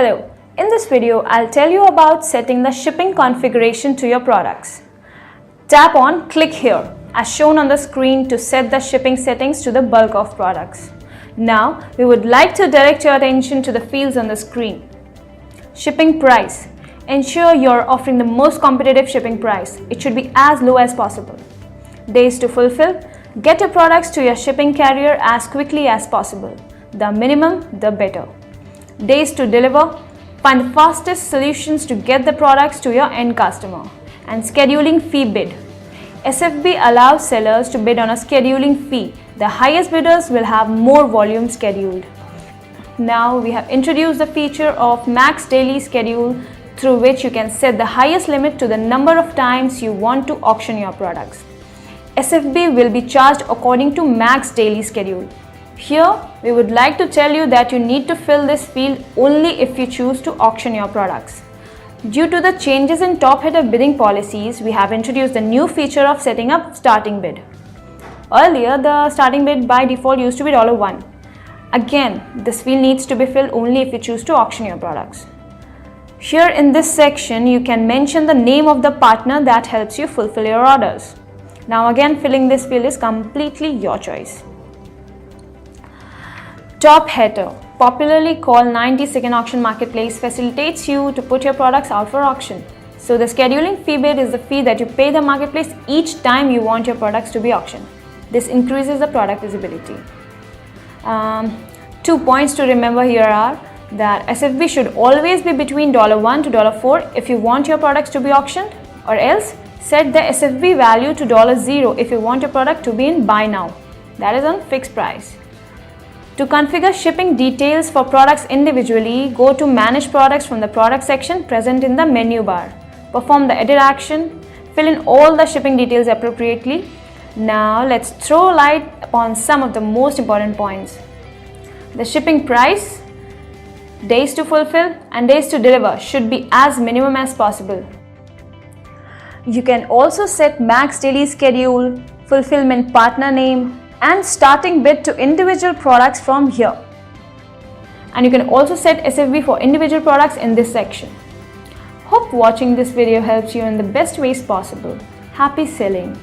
Hello, in this video I'll tell you about setting the shipping configuration to your products. Tap on click here as shown on the screen to set the shipping settings to the bulk of products. Now we would like to direct your attention to the fields on the screen. Shipping price. Ensure you're offering the most competitive shipping price. It should be as low as possible. Days to fulfill. Get your products to your shipping carrier as quickly as possible. The minimum, the better. Days to deliver. Find the fastest solutions to get the products to your end customer. And scheduling fee bid. SFB allows sellers to bid on a scheduling fee. The highest bidders will have more volume scheduled. Now we have introduced the feature of max daily schedule, through which you can set the highest limit to the number of times you want to auction your products. SFB will be charged according to max daily schedule. Here, we would like to tell you that you need to fill this field only if you choose to auction your products. Due to the changes in Tophatter bidding policies, we have introduced the new feature of setting up starting bid. Earlier, the starting bid by default used to be $1. Again, this field needs to be filled only if you choose to auction your products. Here in this section, you can mention the name of the partner that helps you fulfill your orders. Now again, filling this field is completely your choice. Tophatter, popularly called 90-second auction marketplace, facilitates you to put your products out for auction. So the scheduling fee bid is the fee that you pay the marketplace each time you want your products to be auctioned. This increases the product visibility. 2 points to remember here are that SFB should always be between $1 to $4 if you want your products to be auctioned, or else set the SFB value to $0 if you want your product to be in buy now, that is on fixed price. To configure shipping details for products individually, go to Manage Products from the Product section present in the menu bar. Perform the edit action, fill in all the shipping details appropriately. Now let's throw light upon some of the most important points. The shipping price, days to fulfill and days to deliver should be as minimum as possible. You can also set max daily schedule, fulfillment partner name and starting bid to individual products from here. And you can also set SFB for individual products in this section. Hope watching this video helps you in the best ways possible. Happy selling!